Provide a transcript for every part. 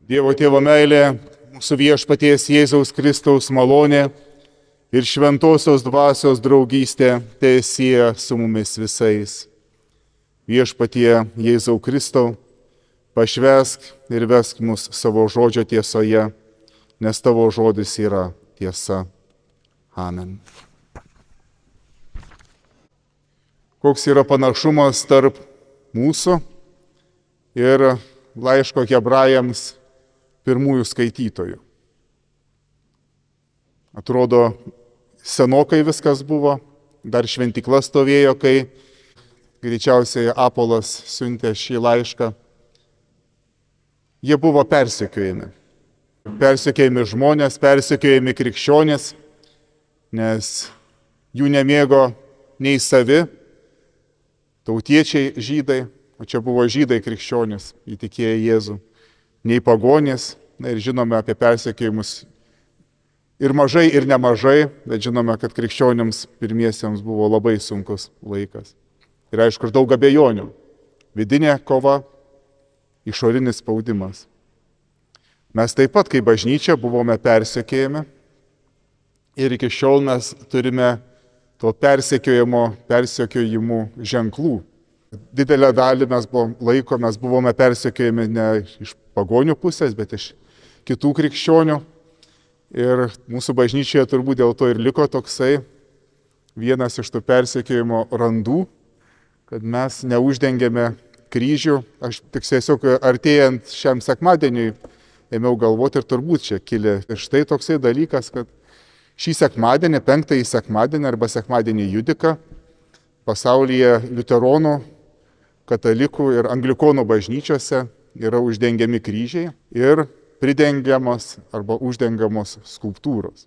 Dievo Tėvo meilė, mūsų viešpaties Jėzaus Kristaus malonė ir šventosios dvasios draugystė teesie su mumis visais. Viešpatie Jėzau Kristau, pašvęsk ir vesk mus savo žodžio tiesoje, nes tavo žodis yra tiesa. Amen. Koks yra panašumas tarp mūsų ir laiško Hebrajams pirmųjų skaitytojų? Atrodo, senokai viskas buvo, dar šventykla stovėjo, kai greičiausiai Apolas siuntė šį laišką. Jie buvo persekiojami. Persekiojami žmonės, persekiojami krikščionės, nes jų nemėgo nei savi, tautiečiai žydai, o čia buvo žydai krikščionys, įtikėję Jėzų, nei pagonys. Na ir žinome apie persekiojimus ir mažai, ir nemažai, bet žinome, kad krikščionims pirmiesiems buvo labai sunkus laikas. Ir aišku, ir daug abejonių. Vidinė kova, išorinis spaudimas. Mes taip pat, kaip bažnyčia, buvome persekiojami ir iki šiol mes turime to persekiojimų ženklų. Didelę dalį mes buvome persekiojami ne iš pagonių pusės, bet iš kitų krikščionių. Ir mūsų bažnyčioje turbūt dėl to ir liko toksai vienas iš tų persekiojimo randų, kad mes neuždengėme kryžių. Aš tik tiesiog artėjant šiam sekmadieniui ėmiau galvoti ir turbūt čia kilė štai toksai dalykas, kad šį sekmadienį, 5-ąjį sekmadienį arba sekmadienį Judiką, pasaulyje liuteronų, katalikų ir anglikonų bažnyčiose yra uždengiami kryžiai ir pridengiamos arba uždengiamos skulptūros.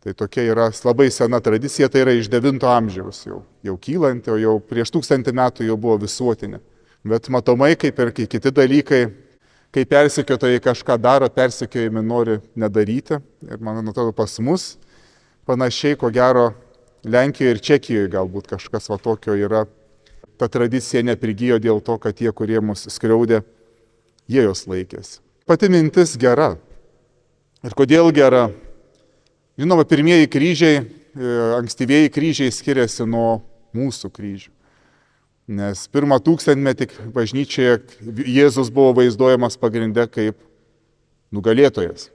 Tai tokia yra labai sena tradicija, tai yra iš 9 amžiaus jau kylanti, o jau prieš 1000 metų jau buvo visuotinė. Bet matomai, kaip ir kiti dalykai, kai persekiotojai kažką daro, persekiojami nori nedaryti. Ir man atrodo, pas mus panašiai, ko gero, Lenkijoje ir Čekijoje galbūt kažkas va tokio yra. Ta tradicija neprigijo dėl to, kad tie, kurie mus skriaudė, jie jos laikėsi. Pati mintis gera. Ir kodėl gera? Žinoma, pirmieji kryžiai, ankstyvieji kryžiai skiriasi nuo mūsų kryžių. Nes 1000 metį bažnyčioje Jėzus buvo vaizduojamas pagrinde kaip nugalėtojas.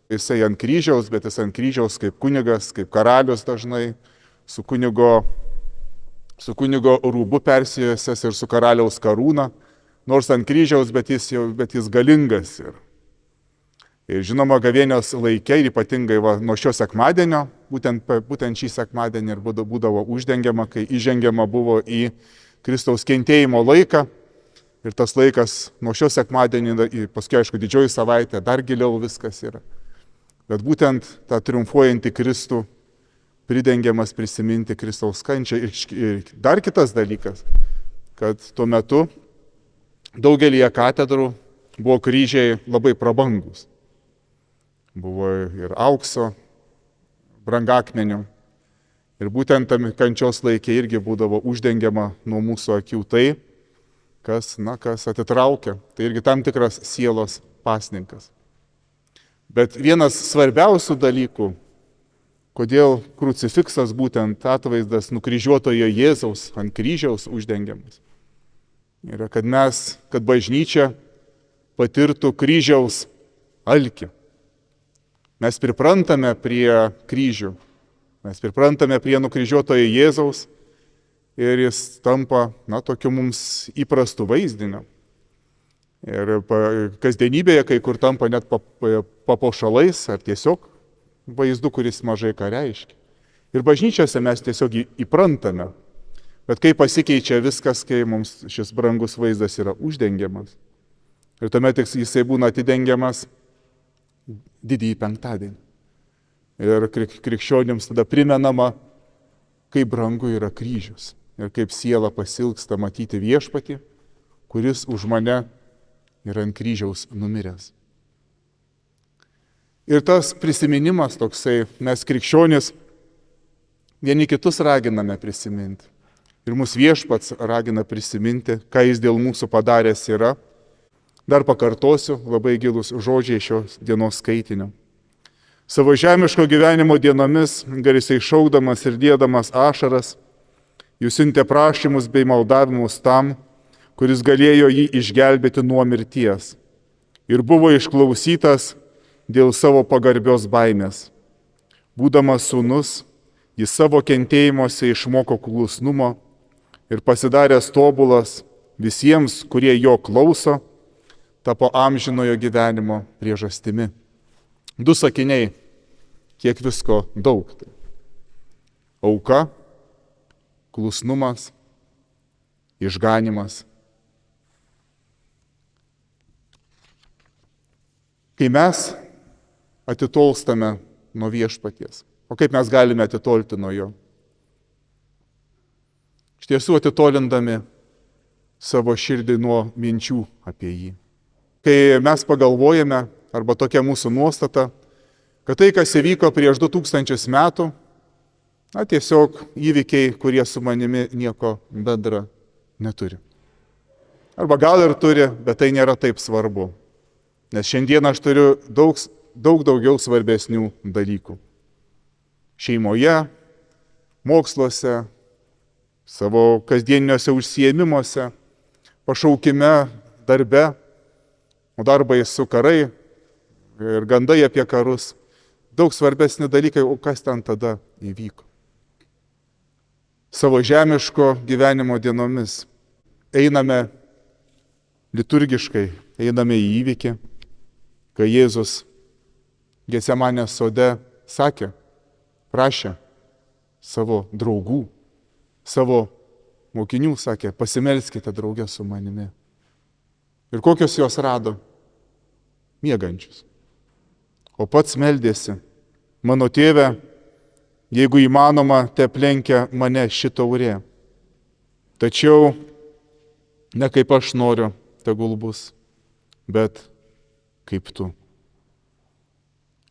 Jisai ant kryžiaus, bet jis ant kryžiaus kaip kunigas, kaip karalius dažnai, su kunigo rūbu persijęs ir su karaliaus karūna, nors ant kryžiaus, bet jis galingas. Ir žinoma, gavėnios laike ir ypatingai nuo šio sekmadienio, būtent šį sekmadienį ir būdavo uždengiama, kai įžengiama buvo į Kristaus kentėjimo laiką. Ir tas laikas nuo šio sekmadienį, paskui aišku didžioji savaitė, dar giliau viskas yra. Bet būtent tą triumfuojantį Kristų pridengiamas prisiminti Kristaus kančią. Ir dar kitas dalykas, kad tuo metu daugelyje katedrų buvo kryžiai labai prabangus. Buvo ir aukso, brangakmenių. Ir būtent tam kančios laikė irgi būdavo uždengiama nuo mūsų akių tai, kas atitraukia. Tai irgi tam tikras sielos pasninkas. Bet vienas svarbiausių dalykų, kodėl krucifiksas, būtent atvaizdas nukryžiuotojo Jėzaus ant kryžiaus uždengiamas, yra, kad bažnyčia patirtų kryžiaus alkį. Mes priprantame prie kryžių. Mes priprantame prie nukryžiuotojo Jėzaus ir jis tampa, tokiu mums įprastu vaizdiniu. Ir kasdienybėje kai kur tampa net papuošalais ar tiesiog vaizdu, kuris mažai ką reiškia. Ir bažnyčiose mes tiesiog įprantame. Bet kai pasikeičia viskas, kai mums šis brangus vaizdas yra uždengiamas. Ir tuomet jisai būna atidengiamas didįjį penktadienį. Ir krikščionims tada primenama, kaip brangu yra kryžius ir kaip siela pasilgsta matyti viešpatį, kuris už mane yra ant kryžiaus numiręs. Ir tas prisiminimas toksai, mes krikščionys vieni kitus raginame prisiminti. Ir mūsų viešpats ragina prisiminti, ką jis dėl mūsų padaręs yra. Dar pakartosiu labai gilus žodžiai šios dienos skaitinio. Savo žemiško gyvenimo dienomis, garsiai šaukdamas ir dėdamas ašaras, Jis siuntė prašymus bei maldavimus tam, kuris galėjo jį išgelbėti nuo mirties. Ir buvo išklausytas dėl savo pagarbios baimės. Būdamas sūnus, jis savo kentėjimuose išmoko klusnumo ir pasidaręs tobulas visiems, kurie jo klauso, tapo amžinojo gyvenimo priežastimi. 2 sakiniai, kiek visko daug. Auka, klusnumas, išganimas. Kai mes atitolstame nuo viešpaties, o kaip mes galime atitolti nuo jo? Iš tiesų atitolindami savo širdį nuo minčių apie jį. Kai mes pagalvojame, arba tokia mūsų nuostata, kad tai, kas įvyko prieš 2000 metų, tiesiog įvykiai, kurie su manimi nieko bendra neturi. Arba gal ir turi, bet tai nėra taip svarbu. Nes šiandien aš turiu daug daugiau svarbesnių dalykų. Šeimoje, moksluose, savo kasdieniniuose užsiėmimuose, pašaukime, darbe, o darbai su karai ir gandai apie karus. Daug svarbesni dalykai, o kas ten tada įvyko. Savo žemiško gyvenimo dienomis einame liturgiškai, einame į įvykį, kai Jėzus Getsemanės sode sakė, prašė savo draugų, savo mokinių, sakė, pasimelskite drauge su manimi. Ir kokios jos rado? Miegančius. O pats meldėsi, mano tėve, jeigu įmanoma, te aplenkia mane ši taurė. Tačiau ne kaip aš noriu, tegul bus, bet kaip tu.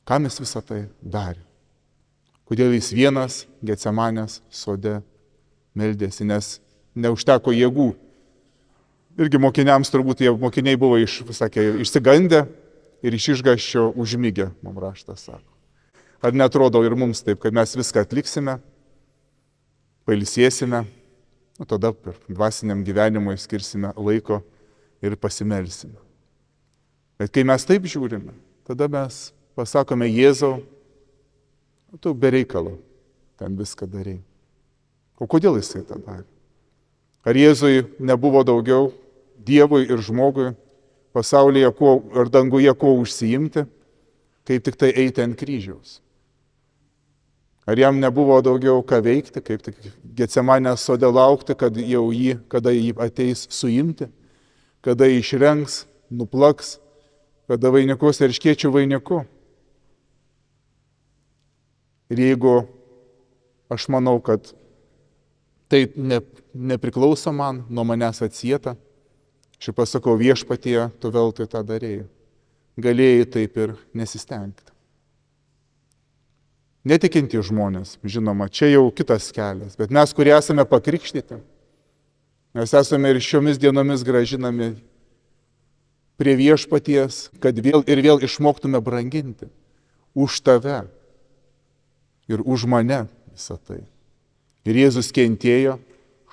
Kam jis visą tai darė? Kodėl jis vienas Getsemanės sode meldėsi, nes neužteko jėgų. Irgi mokiniams turbūt mokiniai buvo išsigandę ir iš išgąsčio užmigę, mums raštas sako. Ar netrodo ir mums taip, kad mes viską atliksime, pailsėsime, tada per dvasiniam gyvenimui skirsime laiko ir pasimelsime. Bet kai mes taip žiūrime, tada mes pasakome, Jėzau, tu be reikalo ten viską darei. O kodėl jisai tą darė? Ar Jėzui nebuvo daugiau Dievui ir žmogui pasaulyje ir danguje ko užsiimti, kaip tik tai eiti ant kryžiaus? Ar jam nebuvo daugiau ką veikti, kaip tik Getsemanės sode laukti, kada jį ateis suimti, kada išrengs, nuplaks, kada vainikuos erškėčių vainiku? Ir jeigu aš manau, kad tai nepriklauso man, nuo manęs atsieta, aš pasakau, viešpatie, tu veltui tą darėjai. Galėjai taip ir nesistengti. Netikinti žmonės, žinoma, čia jau kitas kelias, bet mes, kurie esame pakrikštyti, mes esame ir šiomis dienomis gražinami prie viešpaties, kad vėl ir vėl išmoktume branginti už tave ir už mane visą tai. Ir Jėzus kentėjo,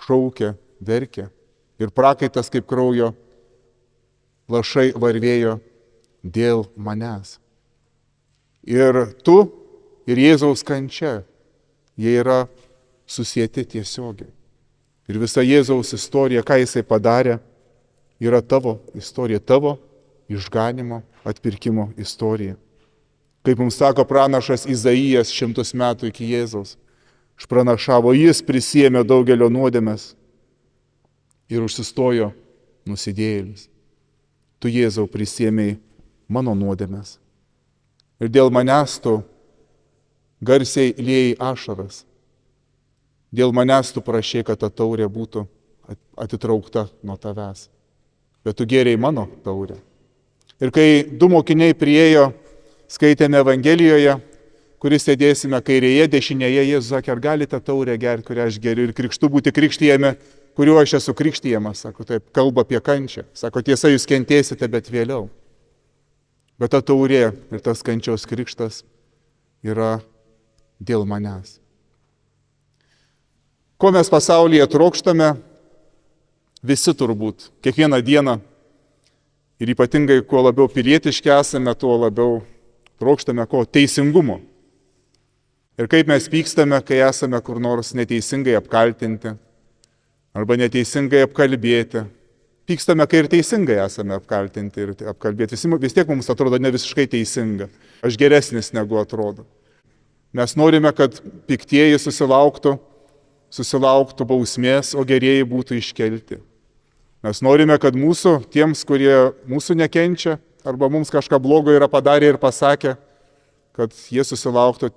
šaukė, verkė ir prakaitas kaip kraujo lašai varvėjo dėl manęs. Ir tu ir Jėzaus kančia, jie yra susieti tiesiogiai. Ir visa Jėzaus istorija, ką jisai padarė, yra tavo istorija, tavo išganimo, atpirkimo istorija. Kaip mums sako pranašas Izaijas 100 metų iki Jėzaus, išpranašavo, jis prisiėmė daugelio nuodėmes ir užsistojo nusidėjėlis. Tu, Jėzau, prisiėmei mano nuodėmes. Ir dėl manęs tu garsiai liejai ašaras. Dėl manęs tu prašei, kad ta taurė būtų atitraukta nuo tavęs. Bet tu gėrei mano taurę. Ir kai 2 mokiniai priėjo, skaitėme Evangelijoje, kuris sėdėsime kairėje, dešinėje, Jėzus sakė, ar galite taurę gerti, kurią aš geriu, ir krikštu būti krikštijami, kuriuo aš esu krikštijamas, sako, taip, kalba apie kančią. Sako, tiesa, jūs kentėsite, bet vėliau. Bet ta taurė ir tas kančios krikštas yra dėl manęs. Ko mes pasaulyje trokštame, visi turbūt, kiekvieną dieną. Ir ypatingai, kuo labiau pilietiški esame, tuo labiau trokštame ko? Teisingumo. Ir kaip mes pykstame, kai esame kur nors neteisingai apkaltinti arba neteisingai apkalbėti. Pykstame, kai ir teisingai esame apkaltinti ir apkalbėti. Vis tiek mums atrodo ne visiškai teisinga. Aš geresnis negu atrodo. Mes norime, kad piktieji susilauktų bausmės, o gerieji būtų iškelti. Mes norime, kad tiems, kurie mūsų nekenčia arba mums kažką blogo yra padarę ir pasakė, kad jie susilauktų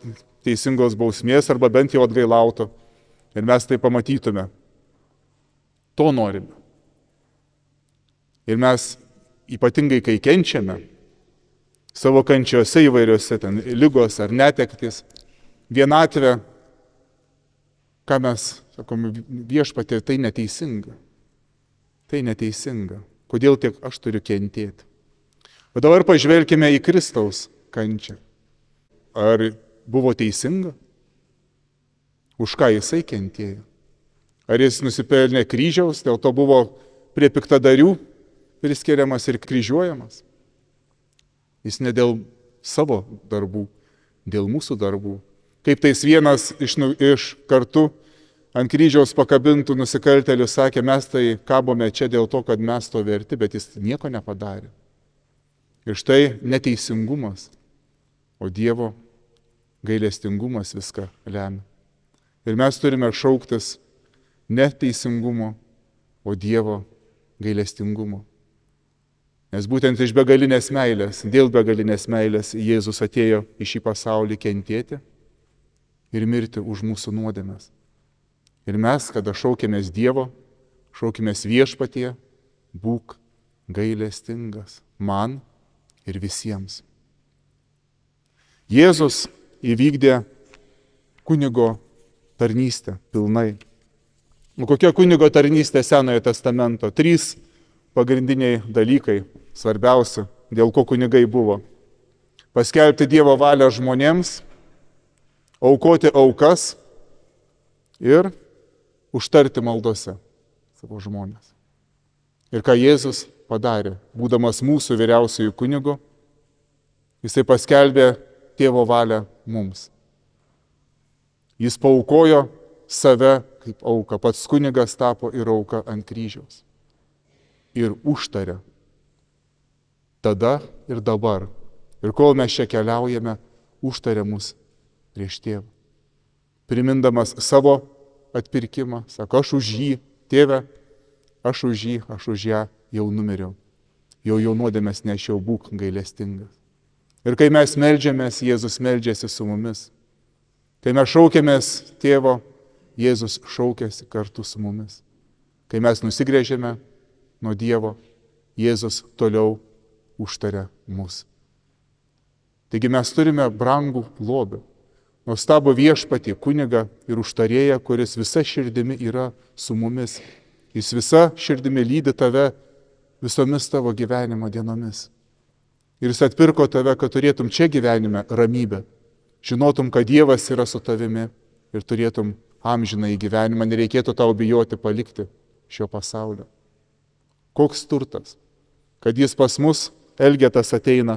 teisingos bausmės arba bent jau atgailautų. Ir mes tai pamatytume. To norime. Ir mes ypatingai, kai kenčiame, savo kančiose įvairiose, ten lygos ar netektis, vienatvė, ką mes sakome, Viešpatie, tai neteisinga. Tai neteisinga. Kodėl tiek aš turiu kentėti? O dabar pažvelkime į Kristaus kančią. Ar buvo teisinga? Už ką jisai kentėjo? Ar jis nusipelnė kryžiaus, dėl to buvo prie piktadarių priskiriamas ir kryžiuojamas? Jis ne dėl savo darbų, dėl mūsų darbų. Kaip tais vienas iš kartu ant kryžiaus pakabintų nusikaltėlių sakė, mes tai kabome čia dėl to, kad mes to verti, bet jis nieko nepadarė. Ir štai neteisingumas, o Dievo gailestingumas viską lemia. Ir mes turime šauktis ne teisingumo, o Dievo gailestingumo. Nes būtent iš begalinės meilės, dėl begalinės meilės Jėzus atėjo į šį pasaulį kentėti ir mirti už mūsų nuodėmes. Ir mes, kada šaukėmės Dievo, šaukėmės Viešpatie, būk gailestingas man ir visiems. Jėzus įvykdė kunigo tarnystę pilnai. Kokia kunigo tarnystė Senojo testamento? 3 pagrindiniai dalykai, svarbiausi, dėl ko kunigai buvo. Paskelbti Dievo valią žmonėms, aukoti aukas ir užtarti maldose savo žmonės. Ir ką Jėzus padarė, būdamas mūsų vyriausiųjų kunigu, jisai paskelbė Tėvo valią mums. Jis paaukojo save kaip auką, pats kunigas tapo ir auka ant kryžiaus. Ir užtarė tada ir dabar. Ir kol mes čia keliaujame, užtarė mus prieš Tėvą. Primindamas savo atpirkimą, sako, aš už jį, Tėve, aš už ją jau numiriau. Jau nuodėmės nešiau, būk gailestingas. Ir kai mes meldžiamės, Jėzus meldžiasi su mumis. Kai mes šaukiamės Tėvo, Jėzus šaukiasi kartu su mumis. Kai mes nusigręžiame nuo Dievo, Jėzus toliau užtaria mus. Taigi mes turime brangų lobį, nuostabų Viešpatį, kunigą ir užtarėją, kuris visa širdimi yra su mumis. Jis visa širdimi lydi tave visomis tavo gyvenimo dienomis. Ir jis atpirko tave, kad turėtum čia gyvenime ramybę. Žinotum, kad Dievas yra su tavimi ir turėtum amžiną į gyvenimą, nereikėtų tau bijoti palikti šio pasaulio. Koks turtas, kad jis pas mus, Elgetas, ateina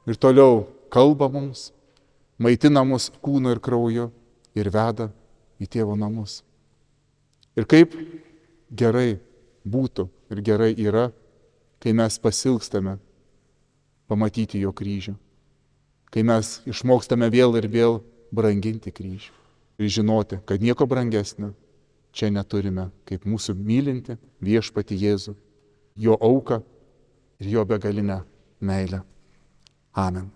ir toliau kalba mums, maitina mus kūnu ir krauju ir veda į Tėvo namus. Ir kaip gerai būtų ir gerai yra, kai mes pasilgstame pamatyti jo kryžių, kai mes išmokstame vėl ir vėl branginti kryžių ir žinoti, kad nieko brangesnio čia neturime, kaip mūsų mylinti Viešpatį Jėzų, jo auką ir jo begalinę meilę. Amen.